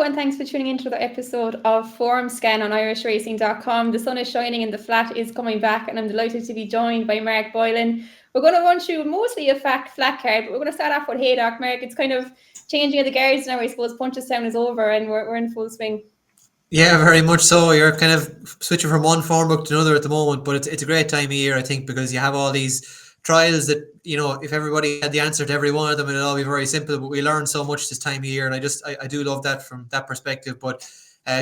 and thanks for tuning into the episode of Formscan on irishracing.com. The sun is shining and the flat is coming back, and I'm delighted to be joined by Mark Boylan. We're going to run through mostly a flat card, but we're going to start off with Haydock. Mark, it's kind of changing of the guards now. I suppose Punchestown is over and we're in full swing. Yeah, very much so. You're kind of switching from one form book to another at the moment, but it's a great time of year, I think, because you have all these trials that, if everybody had the answer to every one of them, it'd all be very simple, but we learn so much this time of year, and I do love that from that perspective. But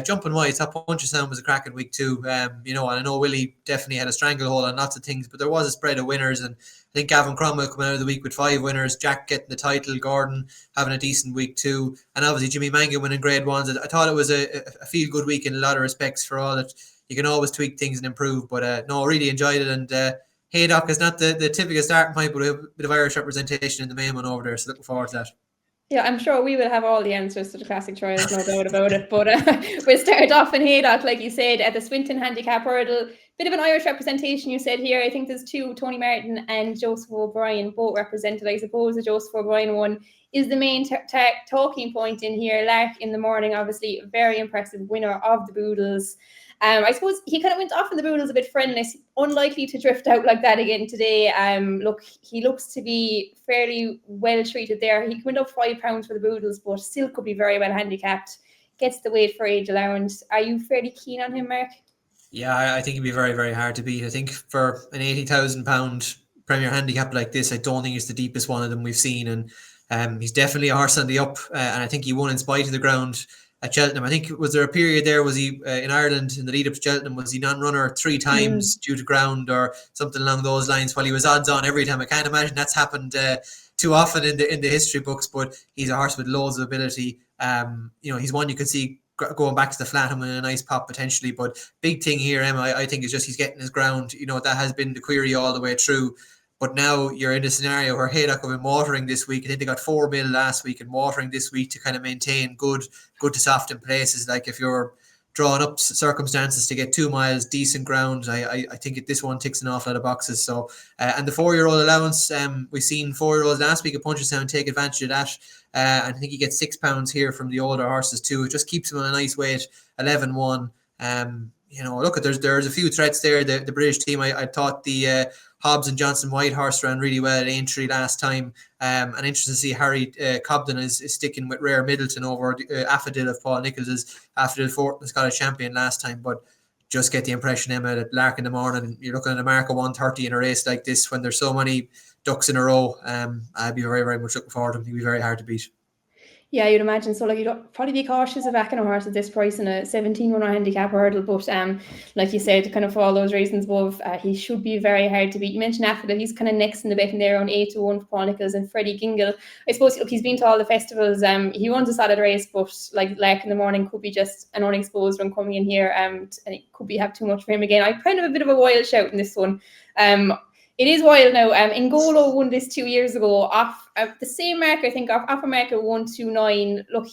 jumping wise, that Punchestown was a cracking week too. And I know Willie definitely had a stranglehold on lots of things, but there was a spread of winners, and I think Gavin Cromwell coming out of the week with 5 winners, Jack getting the title, Gordon having a decent week too, and obviously Jimmy Mangan winning grade ones. I thought it was a feel-good week in a lot of respects, for all that you can always tweak things and improve, but no, really enjoyed it. And Haydock is not the typical starting point, but we have a bit of Irish representation in the main one over there, so looking forward to that. Yeah, I'm sure we will have all the answers to the classic trials, no doubt about it. But we'll start off in Haydock, like you said, at the Swinton Handicap Hurdle. Bit of an Irish representation, you said here. I think there's 2, Tony Martin and Joseph O'Brien, both represented. I suppose the Joseph O'Brien one is the main talking point in here. Lark in the morning, obviously, a very impressive winner of the Boodles. I suppose he kind of went off in the Boodles a bit friendless, unlikely to drift out like that again today. Look, he looks to be fairly well treated there. He went up £5 for the Boodles, but still could be very well handicapped. Gets the weight for age allowance. Are you fairly keen on him, Mark? Yeah, I think it'd be very, very hard to beat. I think for an £80,000 Premier handicap like this, I don't think it's the deepest one of them we've seen, and he's definitely a horse on the up, and I think he won in spite of the ground at Cheltenham. I think, was there a period there, was he in Ireland in the lead up to Cheltenham, was he non-runner 3 times due to ground or something along those lines, while he was odds on every time? I can't imagine that's happened too often in the history books, but he's a horse with loads of ability. He's one you could see going back to the flat and a nice pop potentially, but big thing here, Emma, I think, is just he's getting his ground. That has been the query all the way through. But now you're in a scenario where Haydock have been watering this week. I think they got 4 mil last week and watering this week to kind of maintain good to soft in places. Like if you're drawing up circumstances to get 2 miles, decent ground, I think this one ticks an awful lot of boxes. So, and the 4-year-old allowance, we've seen 4-year-olds last week at Punchestown take advantage of that. I think he gets £6 here from the older horses too. It just keeps him on a nice weight, 11-1. Look, there's a few threats there. The British team, I thought the Hobbs and Johnson White horse ran really well at Aintree last time. And interesting to see Harry Cobden is sticking with Rare Middleton over Affadil of Paul Nicholls' Affadil fourth, the Scottish champion last time. But just get the impression, Emma, that Lark in the morning, you're looking at a mark of 130 in a race like this when there's so many ducks in a row. I'd be very, very much looking forward to him. He'd be very hard to beat. Yeah, you'd imagine so. Like, you'd probably be cautious of backing a horse at this price in a 17-1 handicap hurdle. But like you said, kind of for all those reasons above, he should be very hard to beat. You mentioned Affadil, he's kind of next in the betting there on 8-1 for Paul Nicholls, and Freddie Gingle. I suppose, look, he's been to all the festivals. He runs a solid race, but like Lark in the morning could be just an unexposed one coming in here, and it could have too much for him again. I kind of a bit of a wild shout in this one. It is wild now. Ngolo won this 2 years ago off the same mark, I think, off a mark of 129. Look,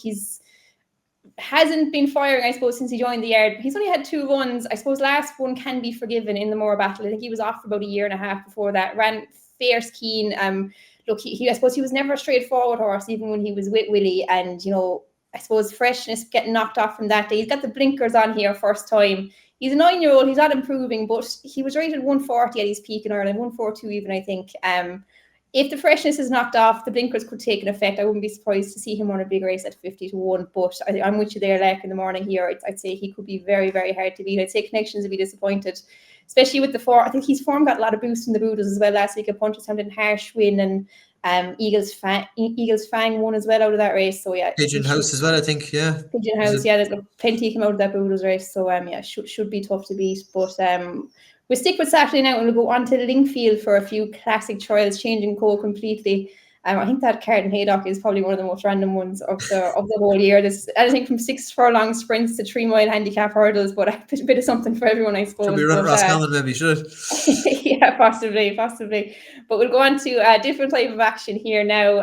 hasn't been firing, I suppose, since he joined the yard. He's only had 2 runs. I suppose last one can be forgiven in the Moore battle. I think he was off for about a year and a half before that. Ran fierce keen. Look, I suppose he was never a straightforward horse, even when he was with Willie. And, I suppose freshness getting knocked off from that day. He's got the blinkers on here first time. He's a 9-year-old. He's not improving, but he was rated 140 at his peak in Ireland, 142 even, I think. If the freshness is knocked off, the blinkers could take an effect. I wouldn't be surprised to see him run a big race at 50-1. But I'm with you there, Lark in the morning here. I'd say he could be very, very hard to beat. I'd say Connections would be disappointed, especially with the form. I think his form got a lot of boost in the Boodles as well last week. At Punchestown did Harsh win, and Eagles Fang won as well out of that race. So yeah, Pigeon House as well, I think. Yeah, Pigeon House. Yeah, there's plenty came out of that Boodles race. So should be tough to beat. But we'll stick with Saturday now, and we'll go on to Lingfield for a few classic trials, changing code completely. I think that card in Haydock is probably one of the most random ones of the whole year. There's anything from 6 furlong sprints to 3-mile handicap hurdles, but a bit of something for everyone, I suppose. Should we run Roscommon, maybe, should it? Yeah, possibly. But we'll go on to a different type of action here now.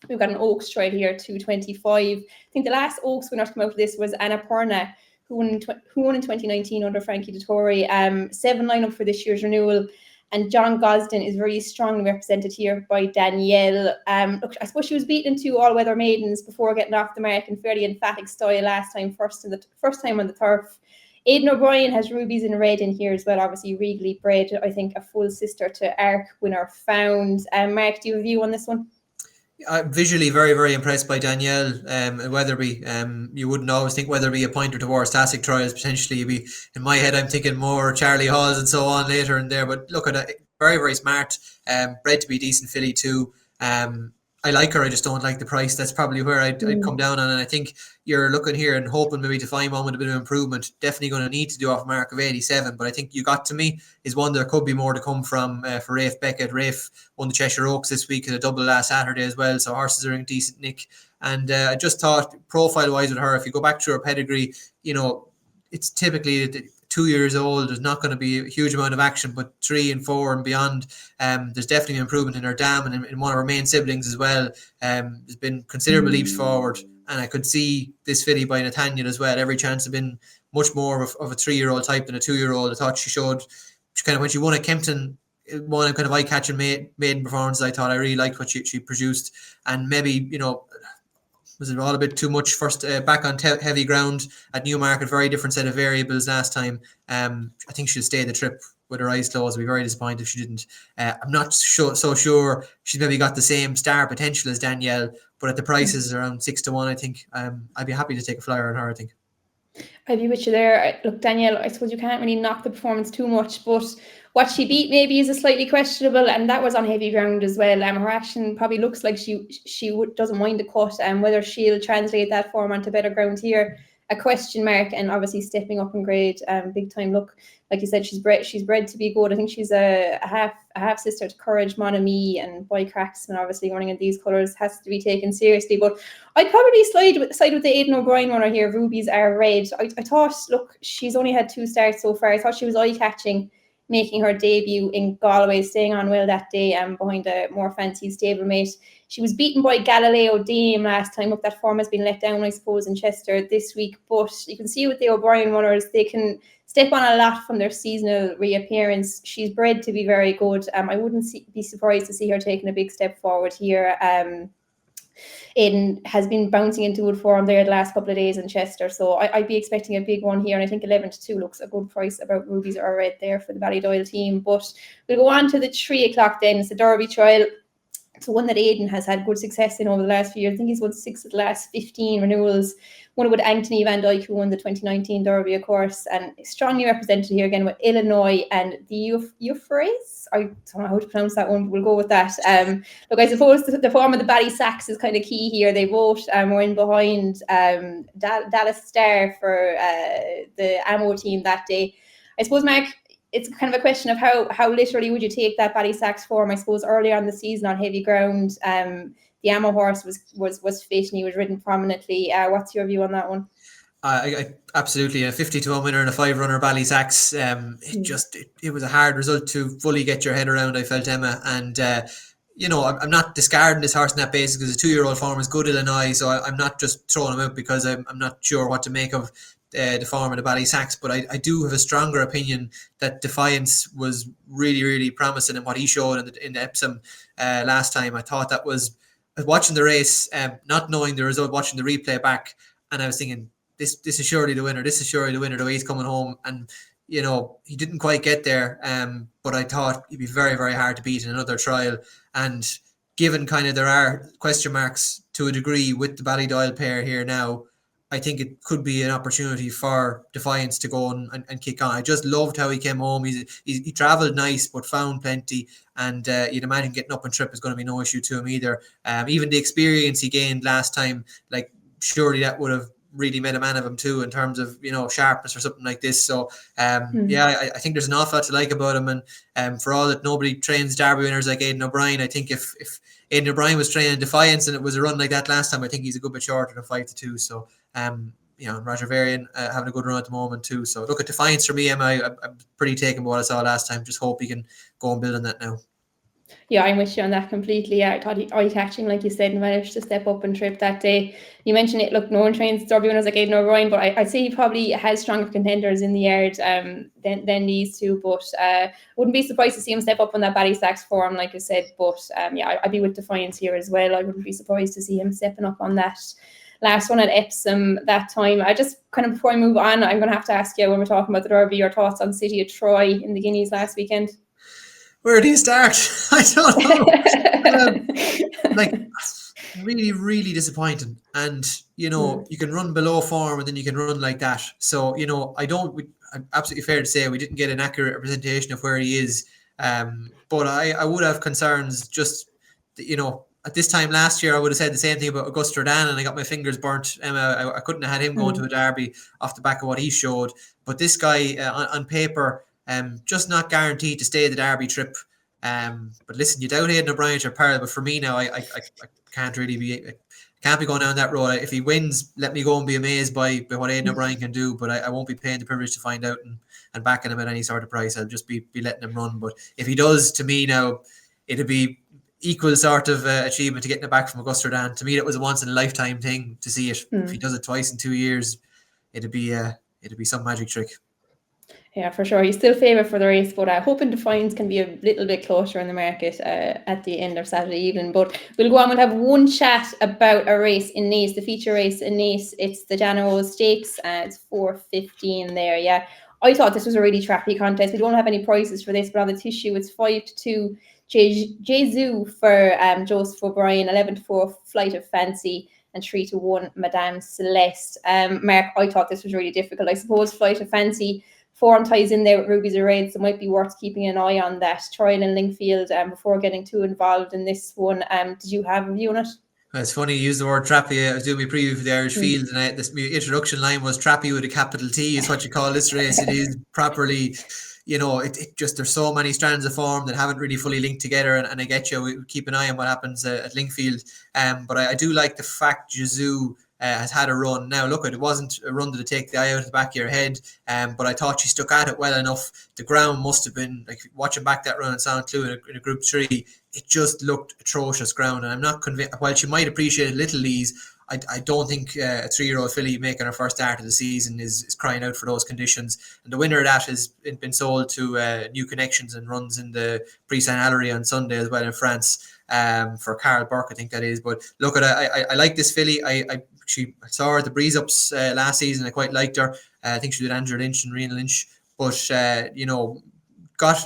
We've got an Oaks trial here, 225. I think the last Oaks winner to come out of this was Annapurna, who won in 2019 under Frankie Dettori. 7 lineup for this year's renewal. And John Gosden is very strongly represented here by Danielle. Look, I suppose she was beaten into all-weather maidens before getting off the mark in fairly emphatic style last time, first time on the turf. Aidan O'Brien has rubies in red in here as well, obviously regally bred. I think a full sister to Arc Winner Found. Mark, do you have a view on this one? Visually very, very impressed by Danielle Weatherby. You wouldn't always think Weatherby a pointer towards Tastic Trials. Potentially, you'd be, in my head, I'm thinking more Charlie Halls and so on later in there. But look at it, very, very smart. Bred to be decent filly too. I like her. I just don't like the price. That's probably where I'd come down on. And I think you're looking here and hoping maybe to find one with a bit of improvement. Definitely going to need to do off a mark of 87. But I think You Got To Me is one there could be more to come from for Rafe Beckett. Rafe won the Cheshire Oaks this week at a double last Saturday as well. So horses are in decent nick. And I just thought profile-wise with her, if you go back to her pedigree, it's typically 2 years old. There's not going to be a huge amount of action, but 3 and 4 and beyond, there's definitely an improvement in her dam and in one of her main siblings as well. There's been considerable leaps forward, and I could see this filly by Nathaniel as well. Every chance had been much more of a 3-year-old type than a 2-year-old. I thought she kind of, when she won at Kempton, one kind of eye-catching maiden performance. I thought I really liked what she produced, and maybe was it all a bit too much first back on heavy ground at Newmarket? Very different set of variables last time. I think she'll stay the trip with her eyes closed. I'd be very disappointed if she didn't. I'm not so sure she's maybe got the same star potential as Danielle, but at the prices around 6-1, I think I'd be happy to take a flyer on her, I think. I'd be with you there. Look, Danielle, I suppose you can't really knock the performance too much, but what she beat maybe is a slightly questionable, and that was on heavy ground as well. Her action probably looks like she doesn't mind the cut, and whether she'll translate that form onto better ground here, a question mark. And obviously stepping up in grade, big time. Look, like you said, she's bred to be good. I think she's a half sister to Courage, Mon Ami, and Boy Cracks, and obviously running in these colours has to be taken seriously. But I'd probably side with the Aidan O'Brien runner here. Rubies are red. I thought, look, she's only had 2 starts so far. I thought she was eye-catching, making her debut in Galway, staying on well that day behind a more fancy stablemate. She was beaten by Galileo Dame last time. Look, that form has been let down, I suppose, in Chester this week. But you can see with the O'Brien runners, they can step on a lot from their seasonal reappearance. She's bred to be very good. I wouldn't be surprised to see her taking a big step forward here. Aidan has been bouncing into good form there the last couple of days in Chester, so I'd be expecting a big one here, and I think 11-2 looks a good price. About rubies are red there for the Ballydoyle team. But we'll go on to the 3 o'clock then. It's the Derby trial. It's one that Aidan has had good success in over the last few years. I think he's won 6 of the last 15 renewals. One with Anthony Van Dyke, who won the 2019 Derby, of course, and strongly represented here again with Illinois and the Euphrates. I don't know how to pronounce that one, but we'll go with that. Look, I suppose the form of the Ballysacks is kind of key here. They both were in behind Dallas Star for the Ammo team that day. I suppose, Mark, it's kind of a question of how literally would you take that Ballysacks form. I suppose earlier on the season on heavy ground, the Ammo horse was fit and he was ridden prominently. What's your view on that one? I absolutely, a 50-1 winner and a 5-runner Ballysacks. It was a hard result to fully get your head around, I felt, Emma. And I'm not discarding this horse on that basis because a 2-year-old form is good Illinois, so I'm not just throwing him out because I'm not sure what to make of the form of the Ballysacks. But I do have a stronger opinion that Defiance was really, really promising in what he showed in the Epsom last time. I thought that was watching the race, not knowing the result, watching the replay back, and I was thinking, this is surely the winner. This is surely the winner. The way he's coming home, and he didn't quite get there. But I thought he'd be very, very hard to beat in another trial. And given kind of there are question marks to a degree with the Ballydoyle pair here now, I think it could be an opportunity for Defiance to go and kick on. I just loved how he came home. He travelled nice, but found plenty. And you'd imagine getting up and trip is going to be no issue to him either. Even the experience he gained last time, like surely that would have really made a man of him too in terms of sharpness or something like this. So I think there's an awful lot to like about him. And for all that nobody trains Derby winners like Aidan O'Brien, I think if Aidan O'Brien was training Defiance and it was a run like that last time, I think he's a good bit shorter than 5-2. So Roger Varian having a good run at the moment too. So look, at Defiance for me, Emma, I'm pretty taken by what I saw last time. Just hope he can go and build on that now. Yeah, I'm with you on that completely. Yeah, I thought eye-catching, like you said, and managed to step up and trip that day. You mentioned it, look, no one trains Derby winners like Aidan O'Brien, but I'd say he probably has stronger contenders in the yard than these two. But wouldn't be surprised to see him step up on that Ballystacks form, like you said. But yeah, I'd be with Defiance here as well. I wouldn't be surprised to see him stepping up on that last one at Epsom that time. I just kind of, before I move on, I'm going to have to ask you, when we're talking about the Derby, your thoughts on City of Troy in the Guineas last weekend. Where do you start? I don't know. Like, really, really disappointing. And, you can run below form and then you can run like that. So, I'm absolutely fair to say we didn't get an accurate representation of where he is. But I would have concerns just, at this time last year, I would have said the same thing about Augusta Dan, and I got my fingers burnt. I couldn't have had him going to a Derby off the back of what he showed. But this guy, on paper, just not guaranteed to stay the Derby trip. But listen, you doubt Aidan O'Brien or Pearl, but for me now, I can't really can't be going down that road. If he wins, let me go and be amazed by what Aidan O'Brien can do, but I won't be paying the privilege to find out and backing him at any sort of price. I'll just be letting him run. But if he does, to me now, it'll be equal sort of achievement to getting it back from Augusta Dan. To me, that was a once in a lifetime thing to see it. If he does it twice in 2 years, it'll be some magic trick. Yeah, for sure. He's still favoured for the race, but hoping Defiance can be a little bit closer in the market at the end of Saturday evening. But we'll go on. We'll have one chat about a race in Naas, the feature race in Naas. It's the Naas Stakes. It's 4:15 there. Yeah, I thought this was a really trappy contest. We don't have any prices for this, but on the tissue, it's 5-2 Jesu for Joseph O'Brien, 11-4 Flight of Fancy, and 3-1 Madame Celeste. Mark, I thought this was really difficult. I suppose Flight of Fancy form ties in there with Rubies of Red, so it might be worth keeping an eye on that trial in Lingfield before getting too involved in this one. Did you have a view on it? It's funny you use the word trappy. I was doing my preview for the Irish Field, and my introduction line was trappy with a capital T is what you call this race. It is properly, it just, there's so many strands of form that haven't really fully linked together, and I get you, we keep an eye on what happens at Lingfield. But I do like the fact Jesu has had a run. Now, look, it wasn't a run to take the eye out of the back of your head, but I thought she stuck at it well enough. The ground must have been, like, watching back that run in Sound Clou in a Group 3, it just looked atrocious ground, and I'm not convinced. While she might appreciate Little Lees, I don't think a 3-year-old filly making her first start of the season is crying out for those conditions. And the winner of that has been sold to New Connections and runs in the Prix Saint Hilary on Sunday as well in France, for Carl Burke, I think that is. But look, I like this filly. I saw her at the Breeze Ups last season. I quite liked her. I think she did Andrew Lynch and Rian Lynch, but got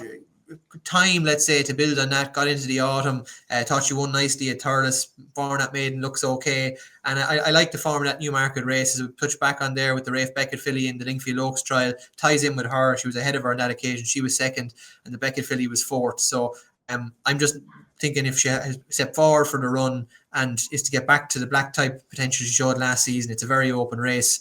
time, let's say, to build on that. Got into the autumn. Thought she won nicely at Thurles. Form that maiden looks okay, and I like the form of that Newmarket race. As we touch back on there with the Rafe Beckett filly in the Lingfield Oaks trial, ties in with her. She was ahead of her on that occasion. She was second, and the Beckett filly was fourth. So I'm just thinking, if she has stepped forward for the run and is to get back to the black type potential she showed last season, it's a very open race.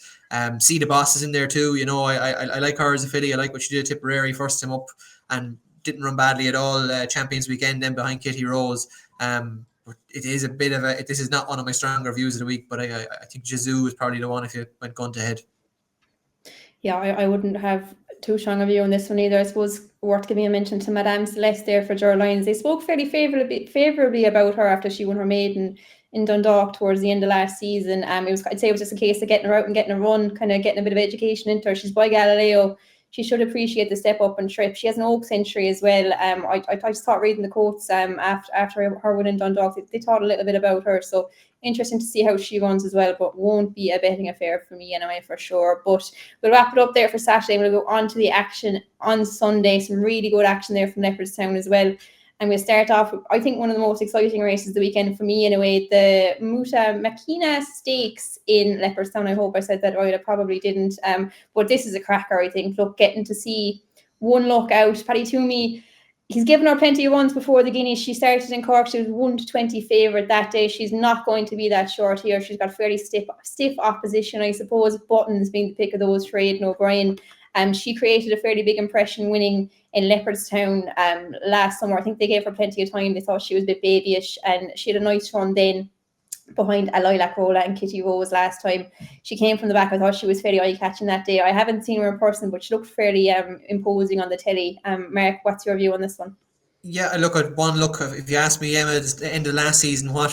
See the Boss is in there too. I like her as a filly. I like what she did at Tipperary, first time up, and didn't run badly at all. Champions Weekend, then behind Kitty Rose. But it is a bit of this is not one of my stronger views of the week, but I think Jesu is probably the one if you went gun to head. Yeah, I wouldn't have too strong a view on this one either. I suppose worth giving a mention to Madame Celeste there for Ger Lyons. They spoke fairly favourably about her after she won her maiden in Dundalk towards the end of last season. I'd say it was just a case of getting her out and getting a run, kind of getting a bit of education into her. She's by Galileo. She should appreciate the step up and trip. She has an Oaks entry as well. I just thought reading the quotes after her win in Dundalk, they thought a little bit about her. So interesting to see how she runs as well, but won't be a betting affair for me anyway, for sure. But we'll wrap it up there for Saturday. We'll go on to the action on Sunday. Some really good action there from Leopardstown as well. And we'll start off with, I think, one of the most exciting races of the weekend for me anyway, the Makina Stakes in Leopardstown. I hope I said that right. I probably didn't. But this is a cracker, I think. Look, getting to see one look out. Paddy Toomey, he's given her plenty of runs before the Guineas. She started in Cork. She was 1-20 favourite that day. She's not going to be that short here. She's got fairly stiff opposition, I suppose. Buttons being the pick of those for Aidan O'Brien. She created a fairly big impression winning in Leopardstown last summer. I think they gave her plenty of time. They thought she was a bit babyish, and she had a nice run then behind a Lilac Rolla and Kitty Rose last time. She came from the back. I thought she was fairly eye-catching that day. I haven't seen her in person, but she looked fairly imposing on the telly. Mark, what's your view on this one? Yeah, I look at one look. If you ask me, Emma, at the end of last season, what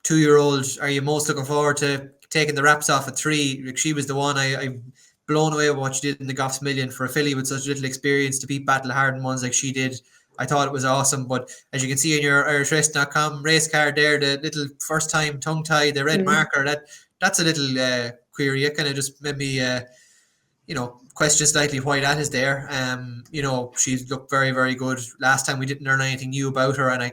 2-year-old are you most looking forward to taking the wraps off at 3? Like, she was the one I blown away with what she did in the Goffs Million for a filly with such little experience to beat battle hardened ones like she did. I thought it was awesome. But as you can see in your IrishRace.com race card there, the little first time tongue tie, the red marker, that's a little query. It kind of just made me question slightly why that is there. She's looked very, very good. Last time we didn't learn anything new about her, and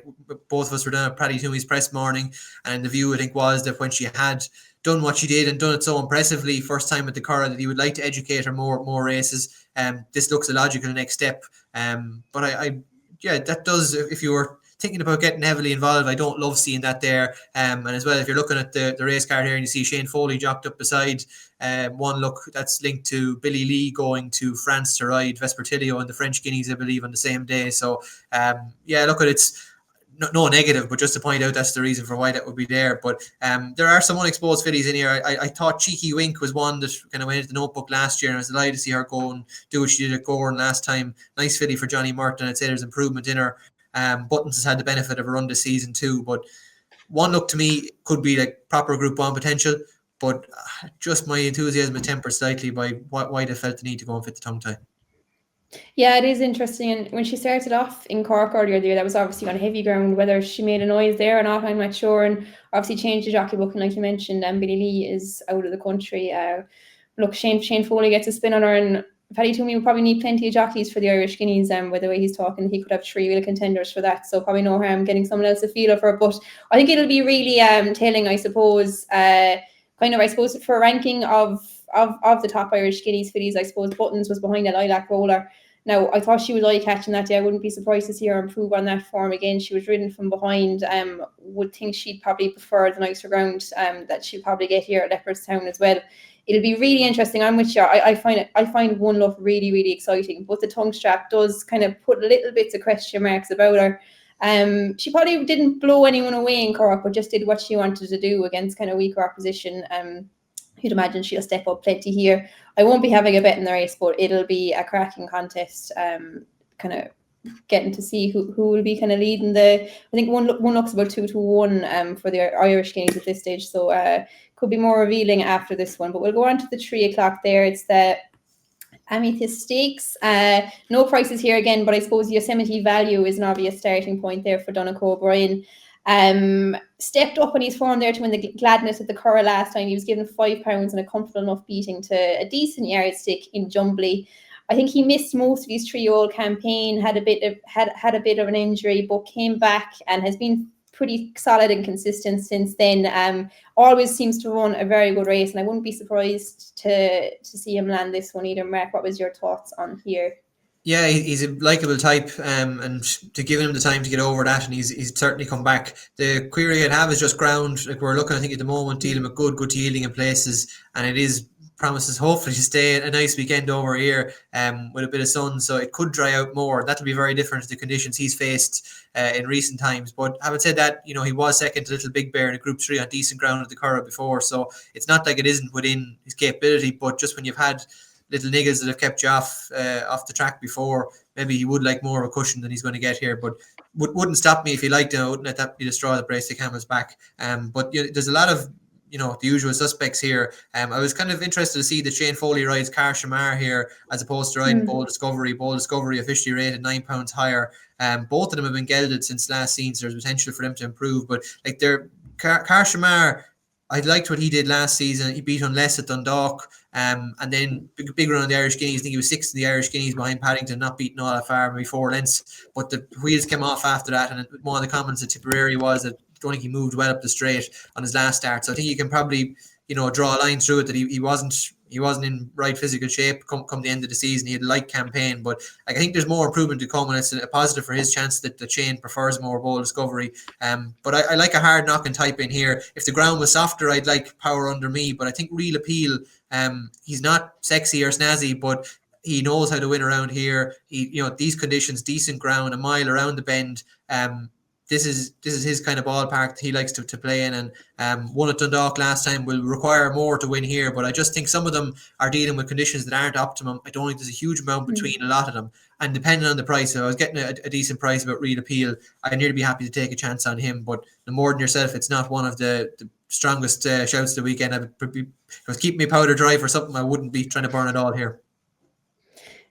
both of us were down at Paddy Toomey's press morning, and the view I think was that when she had done what she did and done it so impressively first time at the Curragh, that he would like to educate her more races. This looks a logical next step. But that does, if you were thinking about getting heavily involved, I don't love seeing that there. And as well, if you're looking at the race card here and you see Shane Foley jocked up beside one look that's linked to Billy Lee going to France to ride Vespertilio and the French Guineas, I believe, on the same day. So, look at it's no negative, but just to point out that's the reason for why that would be there. But there are some unexposed fillies in here. I thought Cheeky Wink was one that kind of went into the notebook last year, and I was delighted to see her go and do what she did at Gorn last time. Nice filly for Johnny Merton. I'd say there's improvement in her. Buttons has had the benefit of a run this season too, but one look to me could be like proper Group 1 potential, but just my enthusiasm is tempered slightly by why they felt the need to go and fit the tongue tie. Yeah, it is interesting. And when she started off in Cork earlier there, that was obviously on heavy ground. Whether she made a noise there or not, I'm not sure. And obviously changed the jockey book. And like you mentioned, Billy Lee is out of the country. Look, Shane Foley gets a spin on her, and Paddy Toomey will probably need plenty of jockeys for the Irish Guineas. By the way he's talking, he could have 3 real contenders for that. So probably no harm getting someone else a feel of her. But I think it'll be really telling, I suppose, for a ranking of the top Irish Guineas fillies. I suppose Buttons was behind a Lilac Roller. Now, I thought she was eye-catching that day. I wouldn't be surprised to see her improve on that form again. She was ridden from behind. Would think she'd probably prefer the nicer ground that she'd probably get here at Leopardstown as well. It'll be really interesting. I'm with you. I find One Love really, really exciting. But the tongue strap does kind of put little bits of question marks about her. She probably didn't blow anyone away in Cork, but just did what she wanted to do against kind of weaker opposition. You'd imagine she'll step up plenty here. I won't be having a bet in the race, but it'll be a cracking contest. Kind of getting to see who will be kind of leading the. I think one looks about 2-1 for the Irish Guineas at this stage, so could be more revealing after this one. But we'll go on to the 3 o'clock there. It's the Amethyst Stakes. No prices here again, but I suppose Yosemite Value is an obvious starting point there for Donnacha O'Brien. Stepped up on his form there to win the Gladness at the Curragh last time. He was given £5 and a comfortable enough beating to a decent yardstick in Jumbly. I think he missed most of his 3-year-old campaign, had a bit of an injury, but came back and has been pretty solid and consistent since then. Always seems to run a very good race, and I wouldn't be surprised to see him land this one either. Mark, what was your thoughts on here? Yeah, he's a likeable type, and to give him the time to get over that, and he's certainly come back. The query I'd have is just ground. Like, we're looking, I think, at the moment, dealing with good yielding in places, and it is promises hopefully to stay a nice weekend over here with a bit of sun, so it could dry out more. That'll be very different to the conditions he's faced in recent times. But having said that, he was second to Little Big Bear in a Group 3 on decent ground at the Curragh before, so it's not like it isn't within his capability. But just when you've had little niggles that have kept you off the track before, maybe he would like more of a cushion than he's going to get here. But wouldn't stop me if he liked it. I wouldn't let that be the straw that breaks the camel's back. But there's a lot of the usual suspects here. I was kind of interested to see that Shane Foley rides Car Shamar here as opposed to riding Bold Discovery. Bold Discovery officially rated £9 higher. Both of them have been gelded since last season, so there's potential for them to improve. But like Car Shamar, I liked what he did last season. He beat Unless at Dundalk, and then big run on the Irish Guineas. I think he was 6th in the Irish Guineas behind Paddington, not beating all that far, maybe 4 lengths. But the wheels came off after that, and one of the comments at Tipperary was that I don't think he moved well up the straight on his last start. So I think you can probably draw a line through it that he wasn't in right physical shape come the end of the season. He had a light campaign, but I think there's more improvement to come, and it's a positive for his chance that the chain prefers more Bold Discovery. But I like a hard knocking type in here. If the ground was softer, I'd like Power Under Me, but I think Real Appeal, he's not sexy or snazzy, but he knows how to win around here. These conditions, decent ground, a mile around the bend. this is his kind of ballpark that he likes to play in, and won at Dundalk last time, will require more to win here. But I just think some of them are dealing with conditions that aren't optimum. I don't think there's a huge amount between a lot of them, and depending on the price, if I was getting a decent price about Real Appeal, I'd nearly be happy to take a chance on him. But no more than yourself, it's not one of the strongest shouts of the weekend. If it was keeping me powder dry for something, I wouldn't be trying to burn it all here.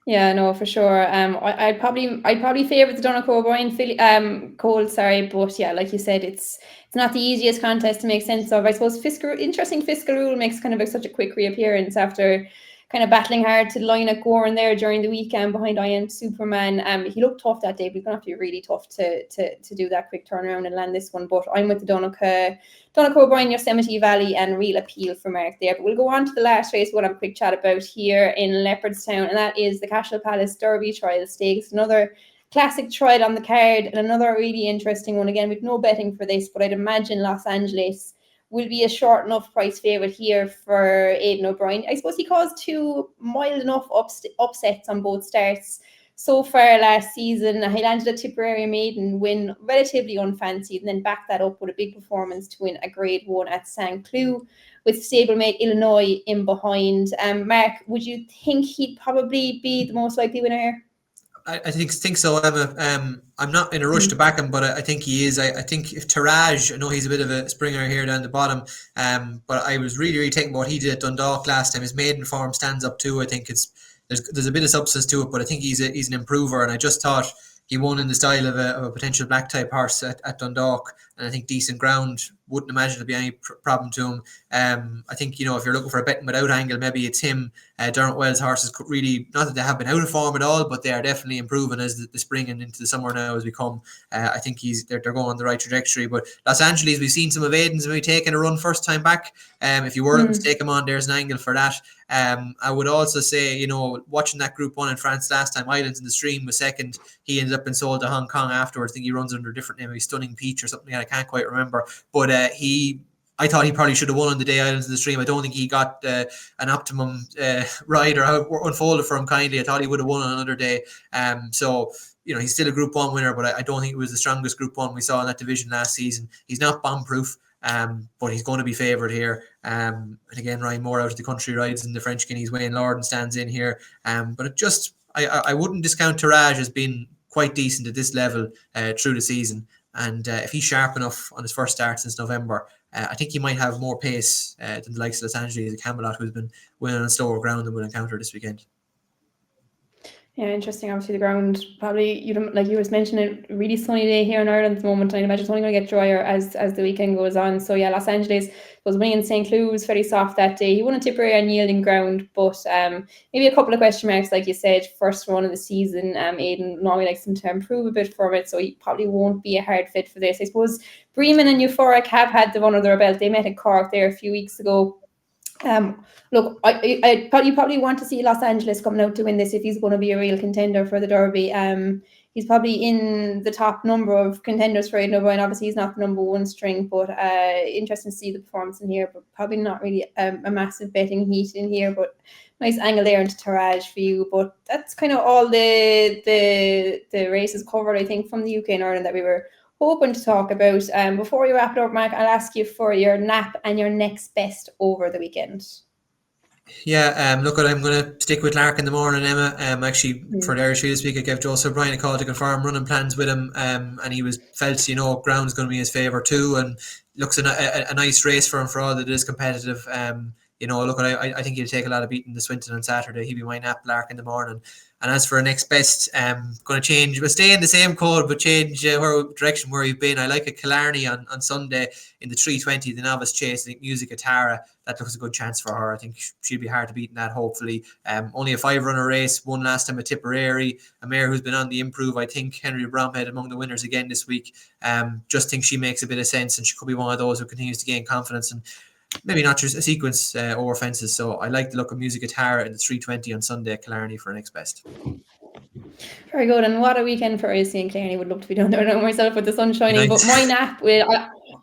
Yeah, no, for sure. I'd probably favour the Donegal O'Brien Cole, sorry, but yeah, like you said, it's not the easiest contest to make sense of. I suppose interesting fiscal rule makes kind of such a quick reappearance after kind of battling hard to line up Goran there during the weekend behind I Am Superman. He looked tough that day, but he's going to have to be really tough to do that quick turnaround and land this one. But I'm with the Donegal O'Brien, Yosemite Valley, and Real Appeal for Mark there. But we'll go on to the last race we'll have a quick chat about here in Leopardstown, and that is the Cashel Palace Derby Trial Stakes. Another classic trial on the card, and another really interesting one. Again, with no betting for this, but I'd imagine Los Angeles will be a short enough price favourite here for Aidan O'Brien. I suppose he caused two mild enough upsets on both starts so far last season. He landed a Tipperary maiden win, relatively unfancied, and then backed that up with a big performance to win a Grade 1 at St. Cloud with stablemate Illinois in behind. Mark, would you think he'd probably be the most likely winner here? I think so, Emma. I'm not in a rush to back him, but I think he is. I think if Taraj, I know he's a bit of a springer here down the bottom, but I was really taking what he did at Dundalk last time. His maiden form stands up too. I think there's a bit of substance to it, but I think he's an improver, and I just thought he won in the style of a potential black type horse at Dundalk, and I think decent ground. Wouldn't imagine there'd be any problem to him. I think, if you're looking for a betting without angle, maybe it's him. Dermot Wells' horses could really, not that they have been out of form at all, but they are definitely improving as the spring and into the summer now has become. I think they're going on the right trajectory. But Los Angeles, we've seen some of Aidan's maybe taking a run first time back. If you were looking to take him on, there's an angle for that. I would also say, watching that Group 1 in France last time, Islands in the Stream was second. He ended up being sold to Hong Kong afterwards. I think he runs under a different name, maybe Stunning Peach or something. I can't quite remember. But I thought he probably should have won on the day Islands in the Stream. I don't think he got an optimum ride or how it unfolded for him kindly. I thought he would have won on another day. So he's still a Group 1 winner, but I don't think it was the strongest Group 1 we saw in that division last season. He's not bomb-proof, but he's going to be favoured here. And again, Ryan Moore out of the country rides in the French Guineas. Wayne Lorden stands in here. But I wouldn't discount Taraj as being quite decent at this level through the season. And if he's sharp enough on his first start since November, I think he might have more pace than the likes of Los Angeles and Camelot, who's been winning on slower ground than we'll encounter this weekend. Yeah, interesting. Obviously, the ground probably, like you was mentioning, a really sunny day here in Ireland at the moment. I imagine it's only going to get drier as the weekend goes on. So yeah, Los Angeles was winning in St. Cloud, was very soft that day. He won a Tipperary on yielding ground, but maybe a couple of question marks, like you said. First one of the season, Aidan normally likes him to improve a bit from it, so he probably won't be a hard fit for this. I suppose Bremen and Euphoric have had the one under their belt. They met at Cork there a few weeks ago. Look, I probably want to see Los Angeles coming out to win this if he's going to be a real contender for the Derby. He's probably in the top number of contenders for Aidan O'Brien. Obviously, he's not the number one string, but interesting to see the performance in here. But probably not really a massive betting heat in here. But nice angle there into Taraj for you. But that's kind of all the races covered, I think, from the UK and Ireland that we were hoping to talk about. Before we wrap it up, Mark, I'll ask you for your nap and your next best over the weekend. Yeah, look, I'm going to stick with Lark in the morning, Emma. Actually, for the Irish Field this week, I gave Joseph O'Brien a call to confirm running plans with him, and he felt, ground's going to be his favour too, and looks a nice race for him for all that it is competitive. Look, I think he'll take a lot of beating the Swinton on Saturday. He'll be my nap, Lark in the morning. And as for our next best, going to change. We'll stay in the same code, but change direction where we've been. I like a Killarney on Sunday in the 320, the novice chase. I think Music Atara, that looks a good chance for her. I think she'll be hard to beat in that, hopefully. Only a 5-runner race, won last time at Tipperary. A mare who's been on the improve. I think Henry Bromhead among the winners again this week. Just think she makes a bit of sense, and she could be one of those who continues to gain confidence and maybe not just a sequence over fences. So I like the look of Music Atara in the 320 on Sunday at Killarney for next best. Very good. And what a weekend for us in Clarny. Would love to be down there now myself with the sun shining. But my nap will.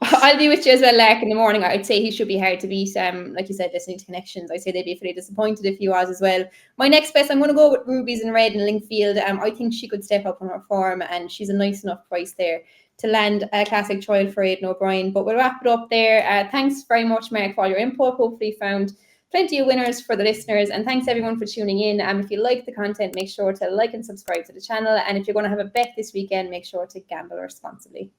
I'll be with you as well, Lark, in the morning. I'd say he should be hard to beat. Like you said, listening to Connections, I'd say they'd be pretty disappointed if he was as well. My next best, I'm going to go with Rubies in Red in Lingfield. I think she could step up on her form, and she's a nice enough price there to land a classic trial for Aidan O'Brien. But we'll wrap it up there. Thanks very much, Mark, for all your input. Hopefully you found plenty of winners for the listeners, and thanks everyone for tuning in. If you like the content, make sure to like and subscribe to the channel, and if you're going to have a bet this weekend, make sure to gamble responsibly.